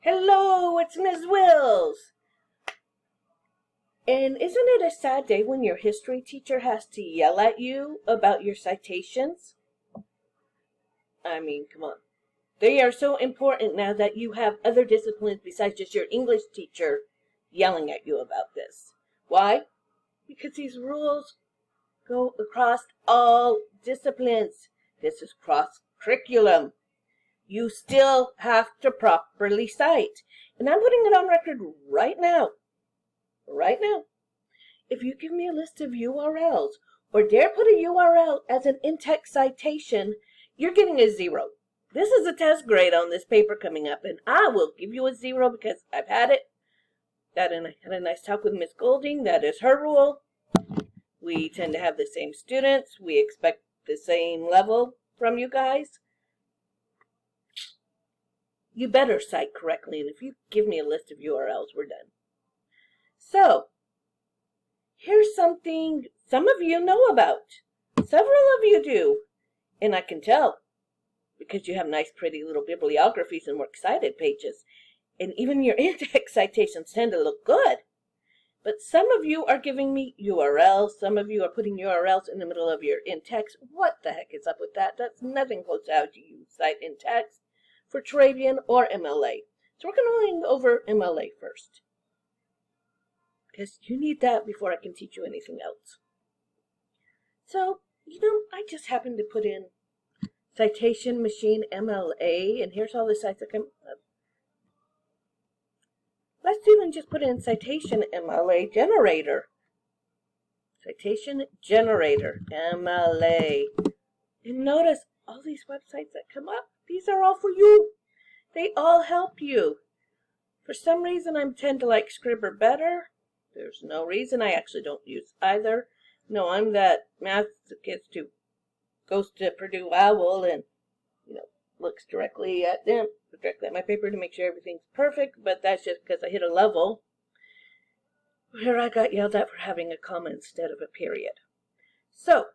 Hello, it's Ms. Wills. And isn't it a sad day when your history teacher has to yell at you about your citations? I mean, come on. They are so important now that you have other disciplines besides just your English teacher yelling at you about this. Why? Because these rules go across all disciplines. This is cross-curriculum. You still have to properly cite. And I'm putting it on record right now. If you give me a list of URLs or dare put a URL as an in-text citation, you're getting a 0. This is a test grade on this paper coming up, and I will give you a 0 because I've had it. And I had a nice talk with Miss Golding. That is her rule. We tend to have the same students. We expect the same level from you guys. You better cite correctly, and if you give me a list of URLs, we're done. So, here's something some of you know about. Several of you do, and I can tell because you have nice, pretty little bibliographies and works cited pages, and even your in-text citations tend to look good. But some of you are giving me URLs. Some of you are putting URLs in the middle of your in-text. What the heck is up with that? That's nothing close to how you cite in-text for Travian or MLA. So we're going to go over MLA first, because you need that before I can teach you anything else. So, I just happened to put in Citation Machine MLA, and here's all the sites that come up. Let's even just put in Citation MLA Generator. Citation Generator MLA. And notice all these websites that come up. These are all for you. They all help you. For some reason, I tend to like Scribber better. There's no reason. I actually don't use either. No, I'm that math that goes to Purdue Owl and, looks directly at my paper to make sure everything's perfect, but that's just because I hit a level where I got yelled at for having a comma instead of a period. So,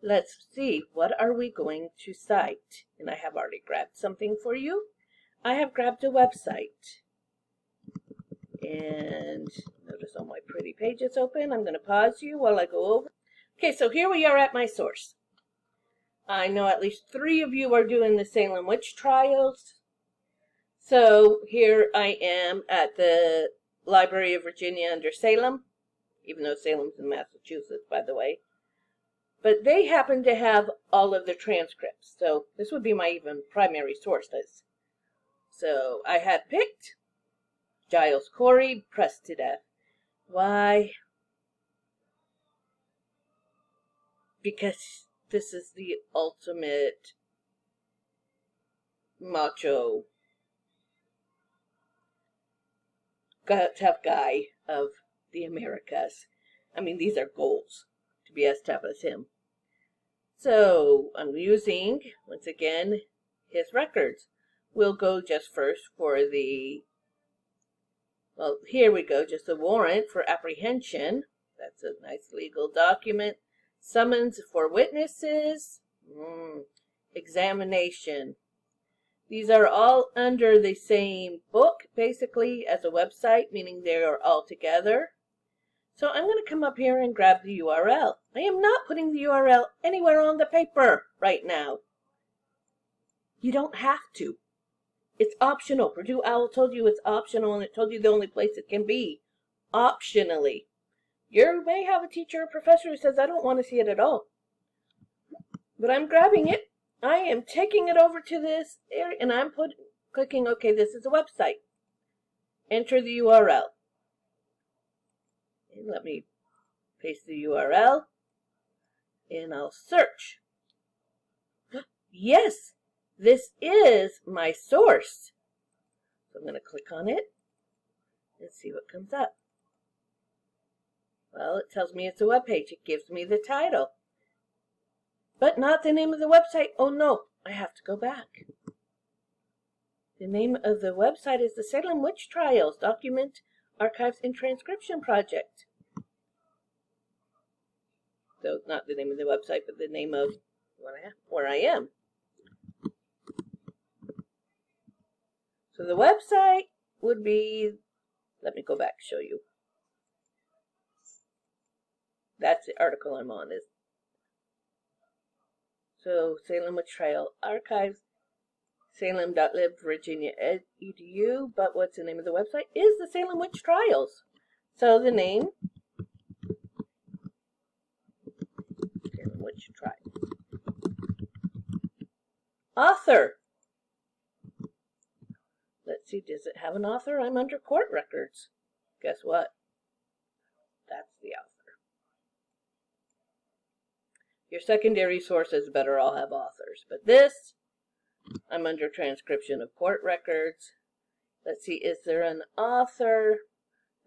let's see, what are we going to cite? And I have already grabbed something for you. I have grabbed a website. And notice all my pretty pages open. I'm going to pause you while I go over. Okay, so here we are at my source. I know at least 3 of you are doing the Salem witch trials. So here I am at the Library of Virginia under Salem, even though Salem's in Massachusetts, by the way. But they happen to have all of the transcripts. So this would be my even primary source list. So I had picked Giles Corey, pressed to death. Why? Because this is the ultimate macho, tough guy of the Americas. I mean, these are goals to be as tough as him. So I'm using, once again, his records. We'll go just first for well, here we go, just a warrant for apprehension. That's a nice legal document. Summons for witnesses. Examination. These are all under the same book, basically, as a website, meaning they are all together. So I'm going to come up here and grab the URL. I am not putting the URL anywhere on the paper right now. You don't have to. It's optional. Purdue Owl told you it's optional, and it told you the only place it can be. Optionally. You may have a teacher or professor who says, I don't want to see it at all. But I'm grabbing it. I am taking it over to this area, and I'm clicking, okay, this is a website. Enter the URL. And let me paste the URL, and I'll search. Yes, this is my source. So I'm going to click on it and see what comes up. Well, it tells me it's a web page. It gives me the title, but not the name of the website. Oh no, I have to go back. The name of the website is the Salem Witch Trials Document Archives and Transcription Project. So not the name of the website, but the name of where I am. So the website would be, let me go back and show you. That's the article I'm on. So Salem Witch Trial Archives, salem.lib, Virginia edu, but what's the name of the website is the Salem Witch Trials. So the name, Salem Witch Trials. Author. Let's see, does it have an author? I'm under court records. Guess what? That's the author. Your secondary sources better all have authors. But this, I'm under transcription of court records. Let's see, is there an author?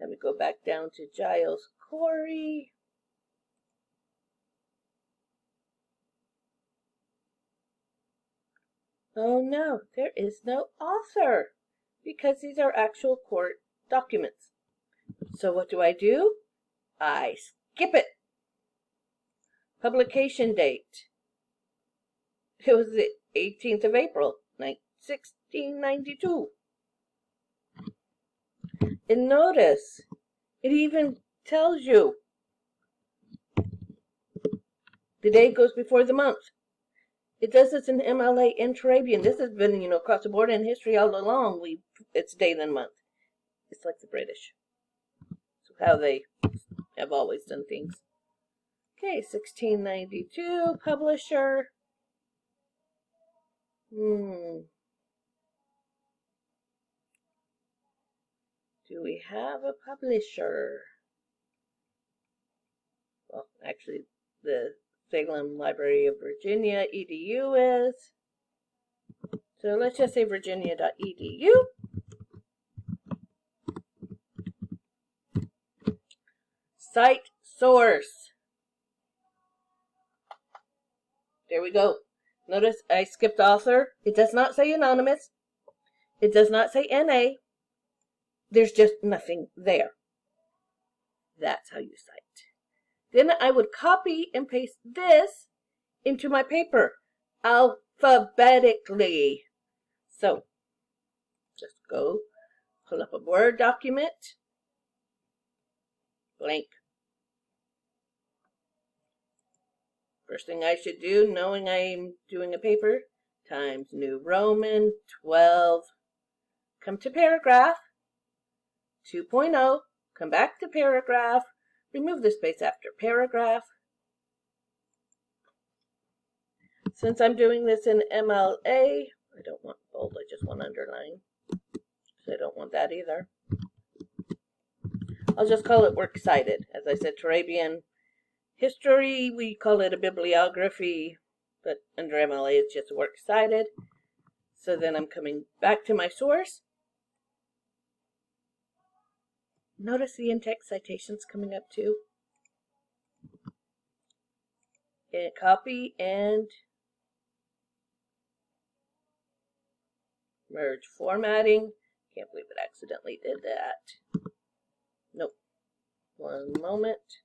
Let me go back down to Giles Corey. Oh no, there is no author because these are actual court documents. So what do? I skip it. Publication date. It was the 18th of April, 1692. And notice, it even tells you the day goes before the month. It does this in MLA and Turabian. This has been, across the board in history all along. It's day then month. It's like the British. So how they have always done things. Okay, 1692, publisher. Do we have a publisher? Well, actually, the Salem Library of Virginia edu is. So let's just say virginia.edu. Site source. There we go. Notice I skipped author. It does not say anonymous. It does not say NA. There's just nothing there. That's how you cite. Then I would copy and paste this into my paper alphabetically. So just go pull up a Word document, blank. First thing I should do, knowing I'm doing a paper, Times New Roman 12, come to paragraph, 2.0, come back to paragraph, remove the space after paragraph. Since I'm doing this in MLA, I don't want bold, I just want underline. So I don't want that either. I'll just call it works cited. As I said, Turabian history, we call it a bibliography, but under MLA it's just works cited. So then I'm coming back to my source. Notice the in-text citations coming up too. And copy and merge formatting. Can't believe it accidentally did that. Nope. One moment.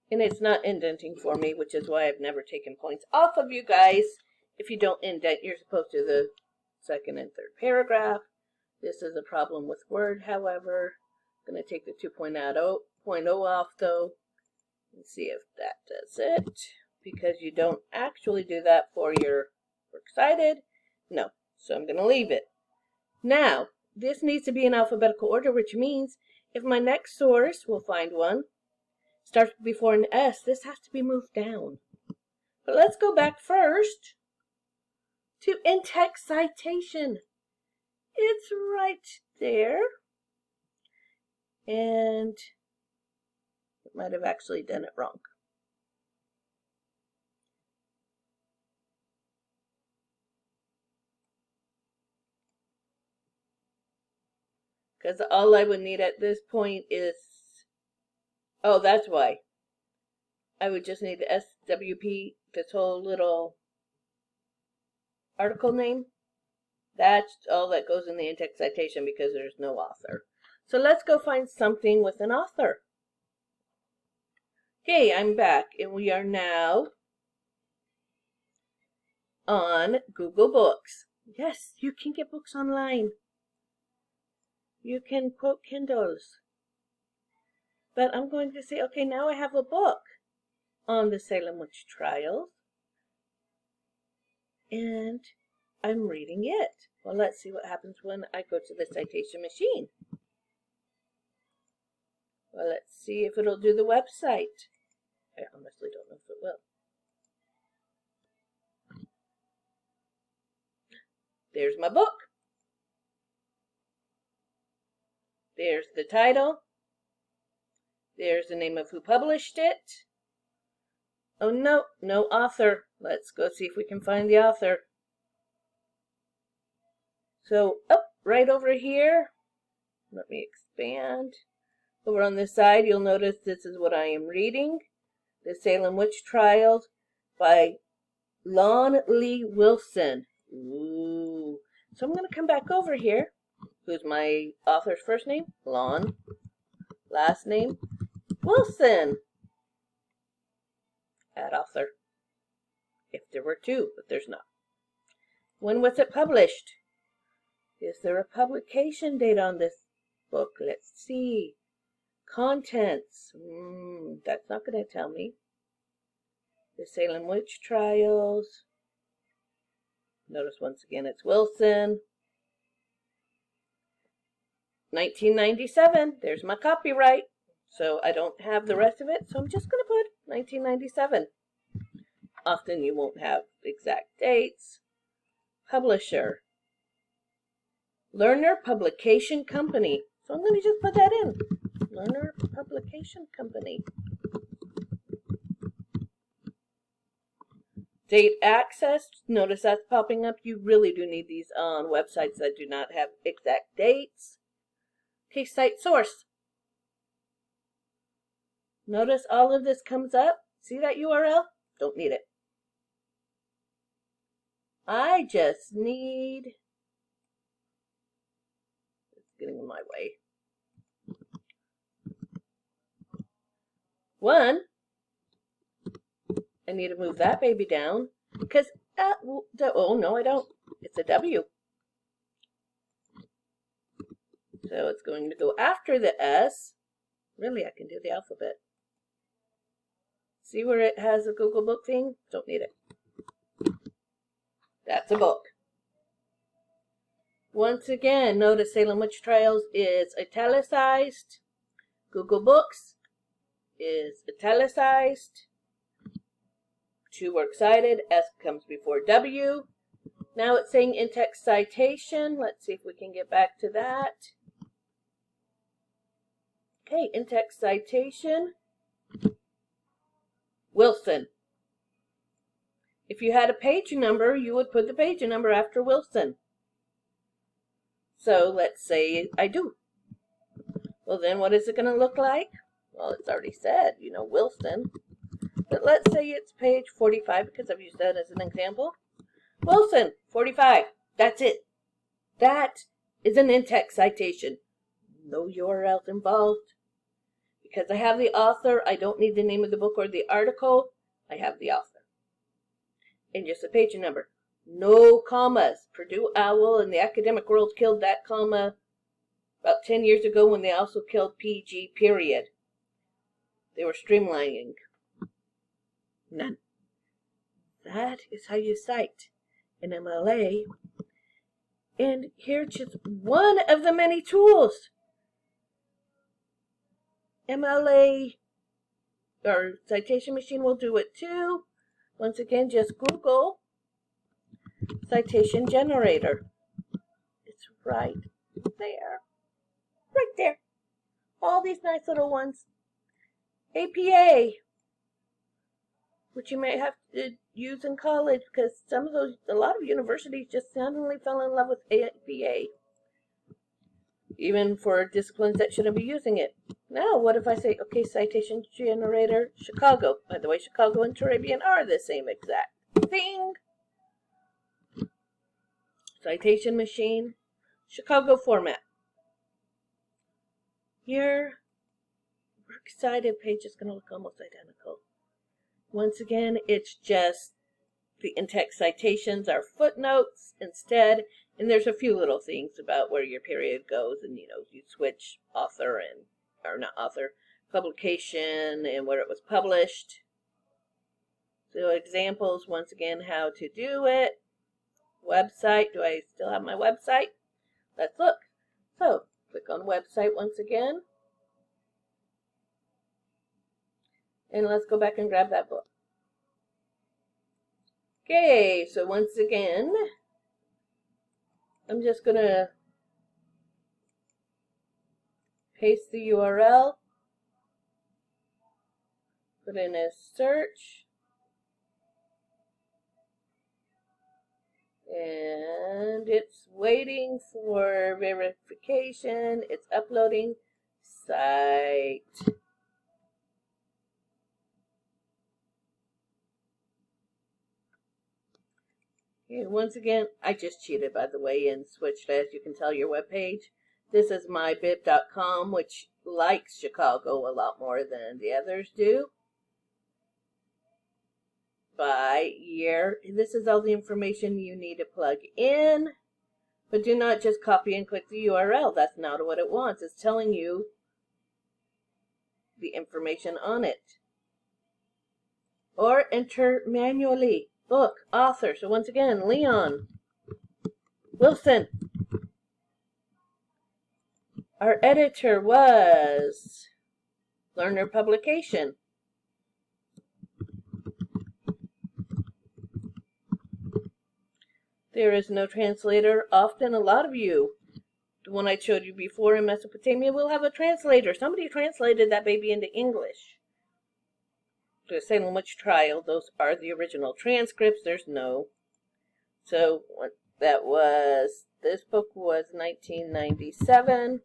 And it's not indenting for me, which is why I've never taken points off of you guys. If you don't indent, you're supposed to the second and third paragraph. This is a problem with Word, however. I'm going to take the 2.0 off, though, and see if that does it. Because you don't actually do that for your works cited. No, so I'm going to leave it. Now, this needs to be in alphabetical order, which means if my next source, we'll find one, starts before an S, this has to be moved down. But let's go back first to in-text citation. It's right there. And it might have actually done it wrong. Because all I would need at this point is, oh, that's why. I would just need the SWP, this whole little article name. That's all that goes in the in-text citation because there's no author. So let's go find something with an author. Okay, I'm back, and we are now on Google Books. Yes, you can get books online. You can quote Kindles. But I'm going to say, okay, now I have a book on the Salem witch trials, and I'm reading it. Well, let's see what happens when I go to the citation machine. Well, let's see if it'll do the website. I honestly don't know if it will. There's my book. There's the title. There's the name of who published it. Oh, no, no author. Let's go see if we can find the author. So, right over here, let me expand. Over on this side, you'll notice this is what I am reading. The Salem Witch Trials by Lon Lee Wilson. Ooh. So I'm going to come back over here. Who's my author's first name? Lon. Last name? Wilson. Add author. If there were two, but there's not. When was it published? Is there a publication date on this book? Let's see. Contents. That's not going to tell me. The Salem Witch Trials. Notice once again it's Wilson. 1997. There's my copyright. So I don't have the rest of it. So I'm just going to put 1997. Often you won't have exact dates. Publisher. Lerner Publication Company. So I'm going to just put that in. Lerner Publication Company. Date access. Notice that's popping up. You really do need these on websites that do not have exact dates. Okay, site source. Notice all of this comes up. See that URL? Don't need it. I just need... It's getting in my way. One, I need to move that baby down because, oh no, I don't. It's a W. So it's going to go after the S. Really, I can do the alphabet. See where it has a Google Book thing? Don't need it. That's a book. Once again, notice Salem Witch Trials is italicized. Google Books is italicized. Two works cited. S comes before W. Now it's saying in-text citation. Let's see if we can get back to that. Okay, in-text citation. Wilson. If you had a page number, you would put the page number after Wilson. So let's say I do. Well, then what is it going to look like? Well, it's already said, Wilson. But let's say it's page 45 because I've used that as an example. Wilson, 45. That's it. That is an in-text citation. No URLs involved. Because I have the author, I don't need the name of the book or the article. I have the author. And just a page number. No commas. Purdue Owl and the academic world killed that comma about 10 years ago when they also killed PG, period. They were streamlining. None. That is how you cite an MLA. And here's just one of the many tools. MLA or citation machine will do it too. Once again, just Google Citation Generator. It's right there. Right there. All these nice little ones. APA, which you may have to use in college because a lot of universities just suddenly fell in love with APA. Even for disciplines that shouldn't be using it. Now, what if I say, okay, Citation Generator, Chicago. By the way, Chicago and Turabian are the same exact thing. Citation machine, Chicago format. Here, we're works-cited page is going to look almost identical. Once again, it's just the in-text citations are footnotes instead, and there's a few little things about where your period goes, and you switch author and, or not author, publication and where it was published. So examples, once again, how to do it. Website, do I still have my website? Let's look. So, click on website once again. And let's go back and grab that book. Okay, so once again, I'm just going to paste the URL, put in a search, and it's waiting for verification. It's uploading site. Okay, once again, I just cheated, by the way, and switched, as you can tell, your web page. This is mybib.com, which likes Chicago a lot more than the others do. By year, this is all the information you need to plug in. But do not just copy and click the URL. That's not what it wants. It's telling you the information on it. Or enter manually. Book, author. So once again, Leon Wilson. Our editor was Learner Publication. There is no translator. Often, a lot of you, the one I showed you before in Mesopotamia, will have a translator. Somebody translated that baby into English. The Salem Witch Trial, those are the original transcripts. There's no. So what that was, this book was 1997.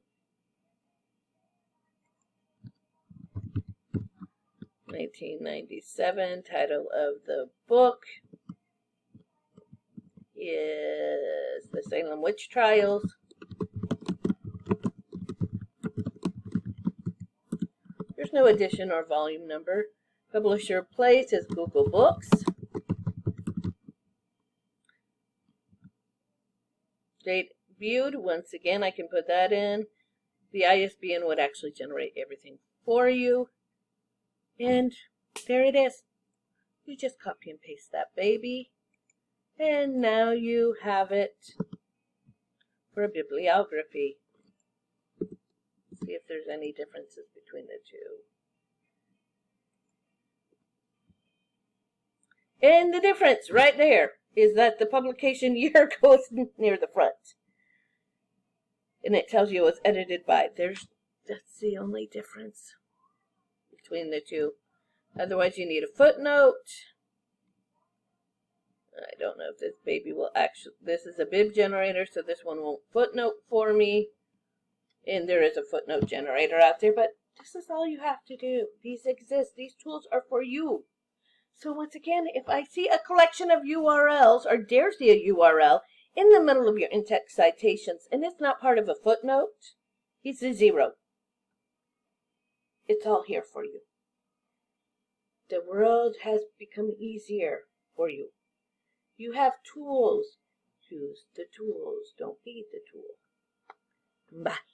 1997, title of the book is The Salem Witch Trials. There's no edition or volume number. Publisher place is Google Books. Date viewed, once again, I can put that in. The ISBN would actually generate everything for you. And there it is. You just copy and paste that baby. And now you have it for a bibliography. See if there's any differences between the two. And the difference right there is that the publication year goes near the front. And it tells you it's edited by. That's the only difference between the two. Otherwise, you need a footnote. I don't know if this baby will actually, this is a bib generator, so this one won't footnote for me. And there is a footnote generator out there, but this is all you have to do. These exist. These tools are for you. So once again, if I see a collection of URLs, or dare see a URL, in the middle of your in-text citations, and it's not part of a footnote, it's a zero. It's all here for you. The world has become easier for you. You have tools. Use the tools. Don't be the tool. Bye.